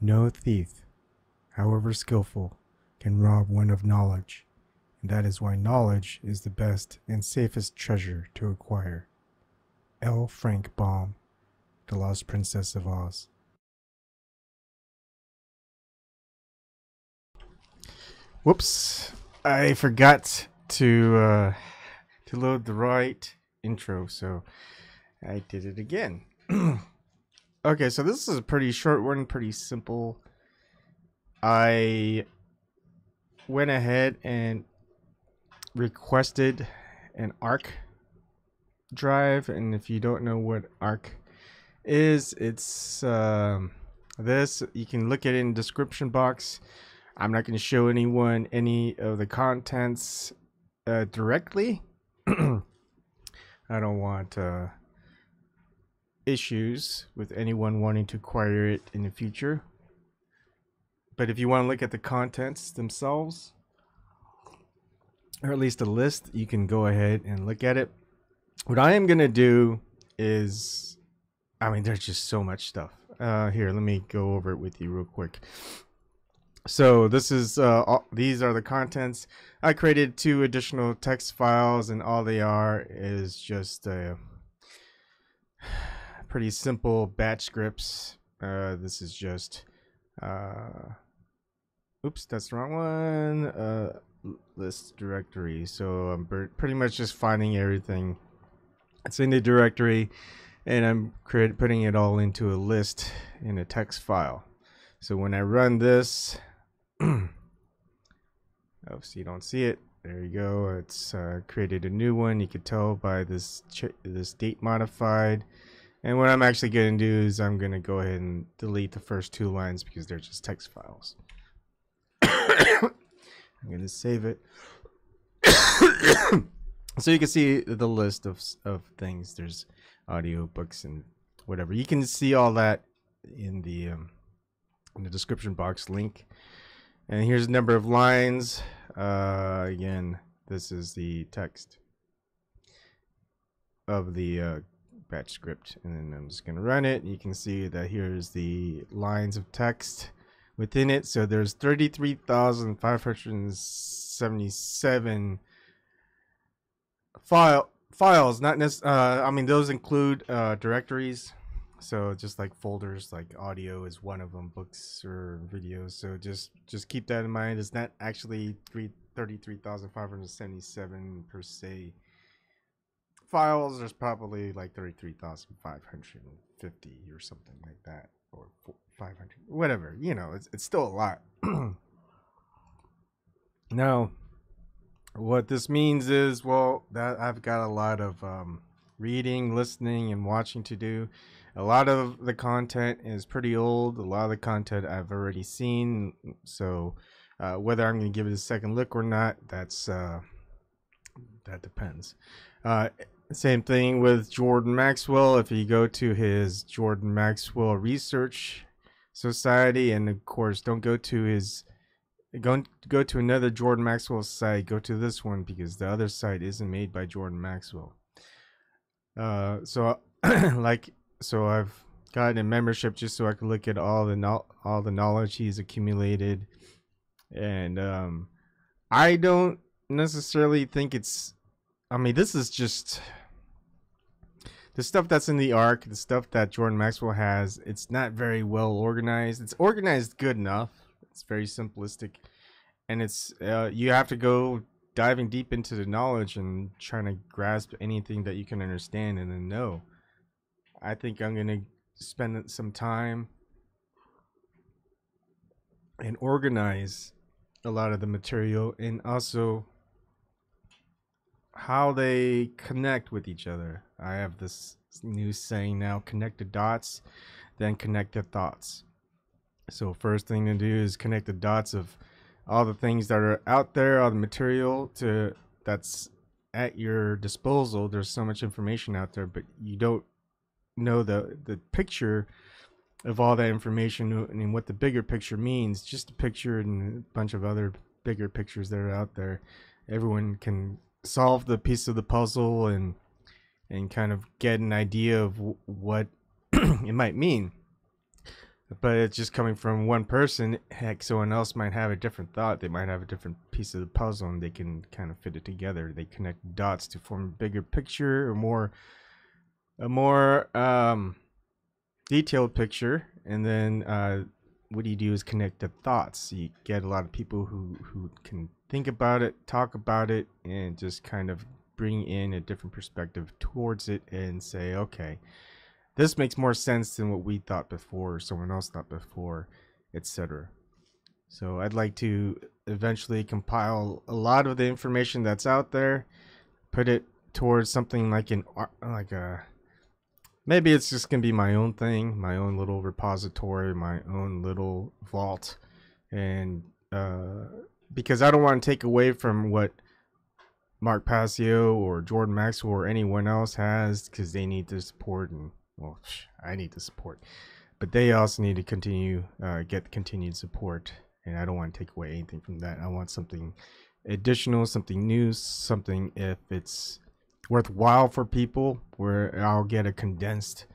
No thief, however skillful, can rob one of knowledge, and that is why knowledge is the best and safest treasure to acquire. L. Frank Baum, The Lost Princess of Oz. Whoops, I forgot to load the right intro, so I did it again. Okay, so this is a pretty short one, pretty simple. I went ahead and requested an A.R.K drive, and if you don't know what A.R.K is, it's this. You can look at it in the description box. I'm not going to show anyone any of the contents directly. I don't want issues with anyone wanting to acquire it in the future. But if you want to look at the contents themselves, or at least a list, you can go ahead and look at it. What I am going to do is, I mean, there's just so much stuff. Here, let me go over it with you real quick. So this is these are the contents. I created 2 additional text files, and all they are is just pretty simple batch scripts. This is just oops, that's the wrong one. List directory. So I'm pretty much just finding everything that's in the directory, and I'm putting it all into a list in a text file. So when I run this, oh, so you don't see it. There you go. It's created a new one. You could tell by this date modified. And what I'm actually going to do is I'm going to go ahead and delete the first 2 lines because they're just text files. I'm going to save it. So you can see the list of things. There's audio books and whatever. You can see all that in the description box link. And here's the number of lines. Again, this is the text of the batch script, and then I'm just gonna run it. You can see that here's the lines of text within it. So there's 33,577 files. Not necessarily. I mean, those include directories. So just like folders, like audio is one of them, books or videos. So just keep that in mind. It's not actually 33,577 per se files. There's probably like 33,550 or something like that, or 500, whatever. You know, it's still a lot. Now, what this means is, well, that I've got a lot of reading, listening, and watching to do. A lot of the content is pretty old. A lot of the content I've already seen. So whether I'm going to give it a second look or not, that's that depends. Same thing with Jordan Maxwell. If you go to his Jordan Maxwell Research Society, and of course, don't go to his go to another Jordan Maxwell site. Go to this one because the other site isn't made by Jordan Maxwell. So I've gotten a membership just so I can look at all the knowledge he's accumulated, and I don't necessarily think it's. I mean, this is just the stuff that's in the A.R.K, the stuff that Jordan Maxwell has. It's not very well organized. It's organized good enough. It's very simplistic, and it's you have to go diving deep into the knowledge and trying to grasp anything that you can understand and then know. I think I'm gonna spend some time and organize a lot of the material, and also how they connect with each other. I have this new saying now: connect the dots, then connect the thoughts. So first thing to do is connect the dots of all the things that are out there, all the material that's at your disposal. There's so much information out there, but you don't know the picture of all that information and what the bigger picture means. Just a picture and a bunch of other bigger pictures that are out there. Everyone can solve the piece of the puzzle and kind of get an idea of what it might mean. but it's just coming from one person. Heck, someone else might have a different thought. They might have a different piece of the puzzle, and they can kind of fit it together. They connect dots to form a bigger picture, or a more detailed picture. And then what you do is connect the thoughts. You get a lot of people who can think about it, talk about it, and just kind of bring in a different perspective towards it and say, okay, this makes more sense than what we thought before, or someone else thought before, etc. So I'd like to eventually compile a lot of the information that's out there, put it towards something like maybe it's just gonna be my own thing, my own little repository, my own little vault, and because I don't want to take away from what Mark Passio or Jordan Maxwell or anyone else has, because they need the support, and well, I need the support, but they also need to continue get continued support, and I don't want to take away anything from that. I want something additional, something new, something, if it's worthwhile for people, where I'll get a condensed,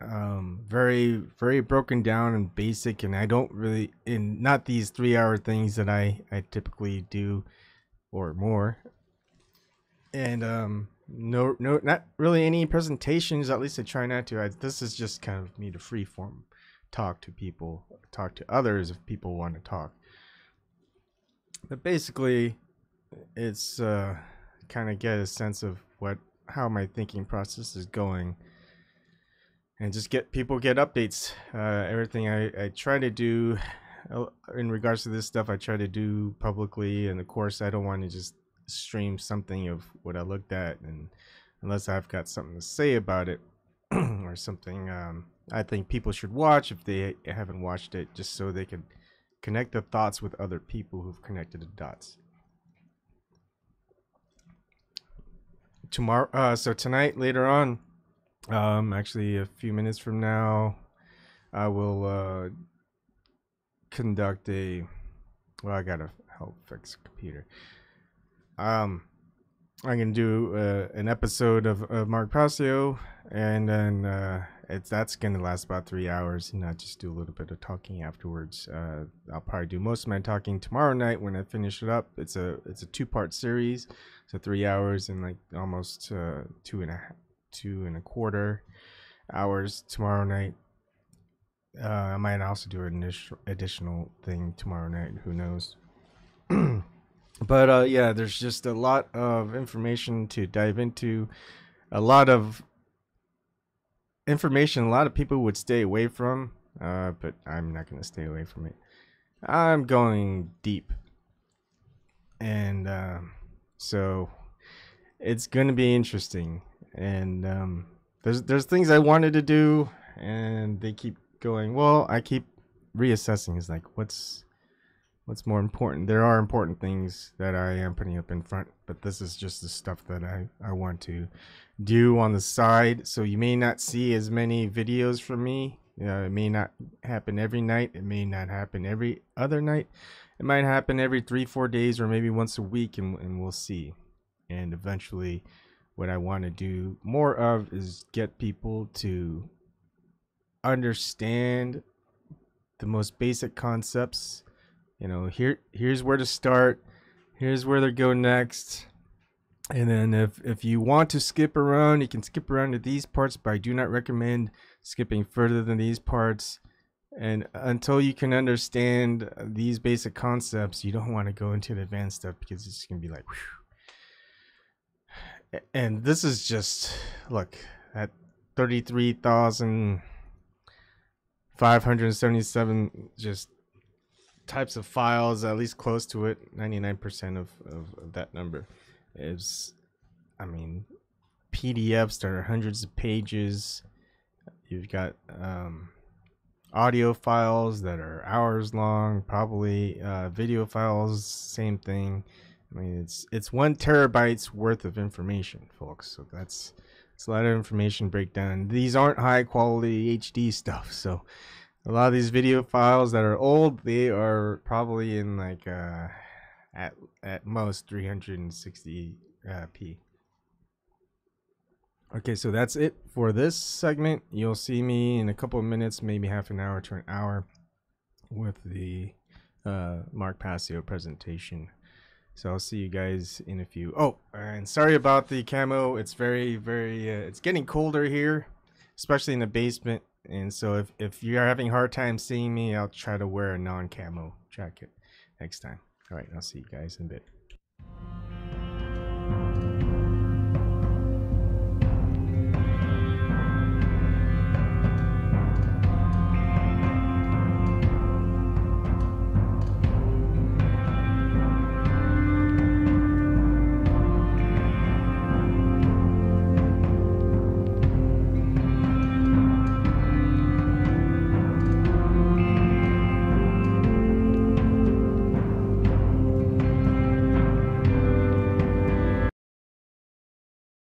very broken down and basic, and I don't really, in not these 3-hour things that I typically do or more, and no, not really any presentations, at least I try not to. This is just kind of me to free form talk to people, talk to others if people want to talk, but basically it's kind of get a sense of how my thinking process is going, and just get updates. Everything I try to do in regards to this stuff, I try to do publicly, and of course I don't want to just stream something of what I looked at, and unless I've got something to say about it or something I think people should watch if they haven't watched it, just so they can connect the thoughts with other people who've connected the dots. Tomorrow, so tonight, later on, actually a few minutes from now, I will conduct I gotta help fix the computer. I'm gonna do an episode of Mark Passio, and then that's gonna last about 3 hours, and I just do a little bit of talking afterwards. I'll probably do most of my talking tomorrow night when I finish it up. It's a 2-part series, so 3 hours and like almost 2.25 hours tomorrow night. I might also do an additional thing tomorrow night, who knows. But yeah, there's just a lot of information to dive into, a lot of information a lot of people would stay away from, but I'm not going to stay away from it. I'm going deep, and so it's going to be interesting, and there's things I wanted to do, and they keep going, well, I keep reassessing. It's like, what's more important? There are important things that I am putting up in front, but this is just the stuff that I want to do on the side. So you may not see as many videos from me. It may not happen every night. It may not happen every other night. It might happen every 3-4 days, or maybe once a week, and we'll see. And eventually what I want to do more of is get people to understand the most basic concepts. Here's where to start, here's where to go next, and then if you want to skip around, you can skip around to these parts, but I do not recommend skipping further than these parts. And until you can understand these basic concepts, you don't want to go into the advanced stuff, because it's gonna be like, whew. And this is just, look, at 33,577 just types of files, at least close to it. 99% of that number is, I mean, PDFs that are hundreds of pages. You've got audio files that are hours long, probably video files, same thing. I mean, it's 1 terabyte's worth of information, folks. So it's a lot of information breakdown. These aren't high quality HD stuff, so a lot of these video files that are old, they are probably in like at most 360p. Okay, so that's it for this segment. You'll see me in a couple of minutes, maybe half an hour to an hour, with the Mark Passio presentation. So I'll see you guys in a few. Oh, and sorry about the camo. It's very, very, it's getting colder here, especially in the basement. And so if you're having a hard time seeing me, I'll try to wear a non-camo jacket next time. All right, I'll see you guys in a bit.